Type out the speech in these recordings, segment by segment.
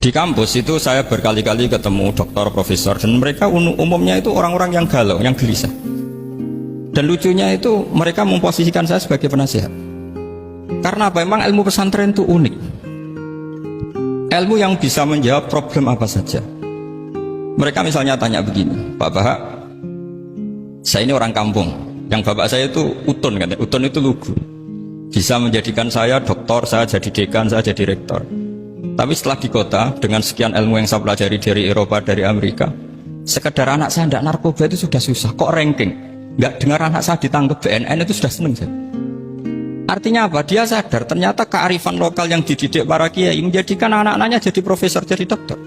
Di kampus itu saya berkali-kali ketemu dokter, profesor, dan mereka umumnya itu orang-orang yang galau, yang gelisah. Dan lucunya itu mereka memposisikan saya sebagai penasihat. Karena apa? Memang ilmu pesantren itu unik. Ilmu yang bisa menjawab problem apa saja. Mereka misalnya tanya begini, Pak Bahak, saya ini orang kampung. Yang bapak saya itu utun, katanya. Utun itu lugu. Bisa menjadikan saya doktor, saya jadi dekan, saya jadi rektor. Tapi setelah di kota, dengan sekian ilmu yang saya pelajari dari Eropa, dari Amerika, sekedar anak saya tidak narkoba itu sudah susah. Kok ranking? Nggak dengar anak saya ditangkap BNN itu sudah seneng saya. Artinya apa? Dia sadar ternyata kearifan lokal yang dididik para kiai menjadikan anak-anaknya jadi profesor, jadi dokter.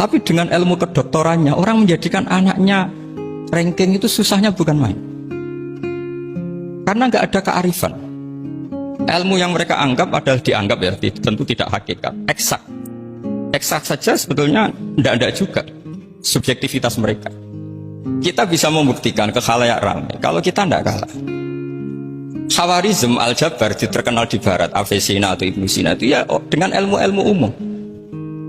Tapi dengan ilmu kedoktorannya, orang menjadikan anaknya ranking itu susahnya bukan main. Karena nggak ada kearifan. Ilmu yang mereka anggap adalah dianggap ya, tentu tidak hakikat, eksak. Eksak saja sebetulnya tidak juga subjektivitas mereka. Kita bisa membuktikan ke khalayak ramai kalau kita tidak kalah. Khawarizm Al-Jabar terkenal di barat, Avicenna atau Ibnu Sina itu ya dengan ilmu-ilmu umum.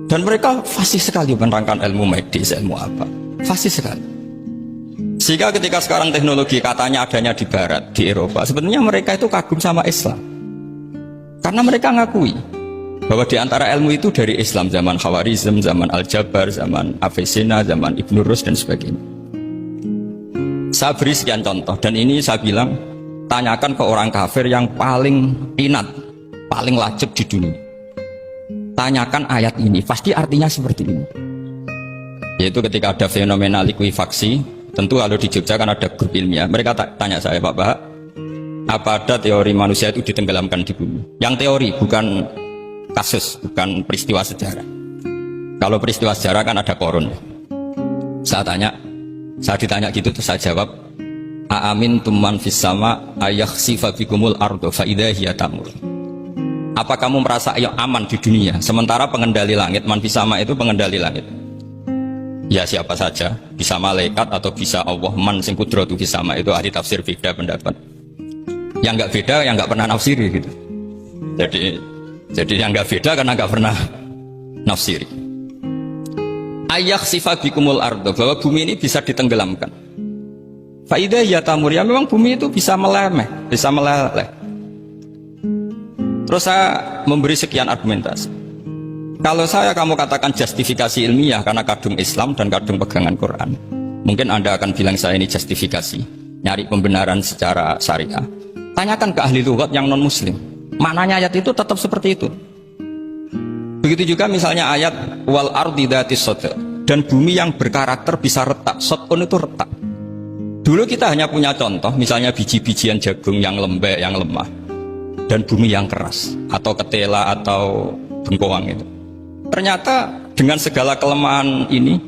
Dan mereka fasih sekali menerangkan ilmu medis, ilmu apa, fasih sekali. Sehingga ketika sekarang teknologi katanya adanya di barat, di Eropa, sebenarnya mereka itu kagum sama Islam. Karena mereka ngakui bahwa di antara ilmu itu dari Islam, zaman Khawarizm, zaman Al-Jabar, zaman Avicenna, zaman Ibnu Rus dan sebagainya. Saya beri sekian contoh dan ini saya bilang tanyakan ke orang kafir yang paling inat, paling lacip di dunia. Tanyakan ayat ini, pasti artinya seperti ini. Yaitu ketika ada fenomena likuifaksi, tentu kalau di Jogja kan ada grup ilmiah. Mereka tanya saya, Pak Bahak, apa ada teori manusia itu ditenggelamkan di bumi? Yang teori, bukan kasus, bukan peristiwa sejarah. Kalau peristiwa sejarah kan ada korun. Saya ditanya gitu terus saya jawab, Aamin tuman fis sama ayakhsifa bikumul ardo fa idza hiya tamur. Apa kamu merasa aman di dunia sementara pengendali langit, man fis sama itu pengendali langit? Ya siapa saja, bisa malaikat atau bisa Allah, man sing kudratu fis sama, itu ahli tafsir beda pendapat. Yang nggak beda, yang nggak pernah nafsiri gitu. Jadi yang nggak beda karena nggak pernah nafsiri. Ayak sifat bikumul ardo, bahwa bumi ini bisa ditenggelamkan. Faidah ya tamur, ya memang bumi itu bisa melemeh, bisa meleleh. Terus saya memberi sekian argumentasi. Kalau kamu katakan justifikasi ilmiah karena kadung Islam dan kadung pegangan Quran, mungkin Anda akan bilang saya ini justifikasi, nyari pembenaran secara syariah. Tanyakan ke ahli lughat yang non-muslim, maknanya ayat itu tetap seperti itu. Begitu juga misalnya ayat wal ardi dzatis sodr, dan bumi yang berkarakter bisa retak. Sodkun itu retak. Dulu kita hanya punya contoh, misalnya biji-bijian jagung yang lembek, yang lemah, dan bumi yang keras, atau ketela atau bengkoang itu. Ternyata dengan segala kelemahan ini,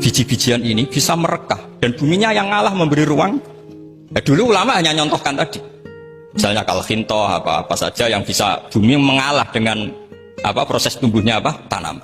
biji-bijian ini bisa merekah, dan buminya yang ngalah memberi ruang. Dulu ulama hanya nyontohkan tadi. Misalnya kalkhinto apa saja yang bisa bumi mengalah dengan proses tumbuhnya tanam.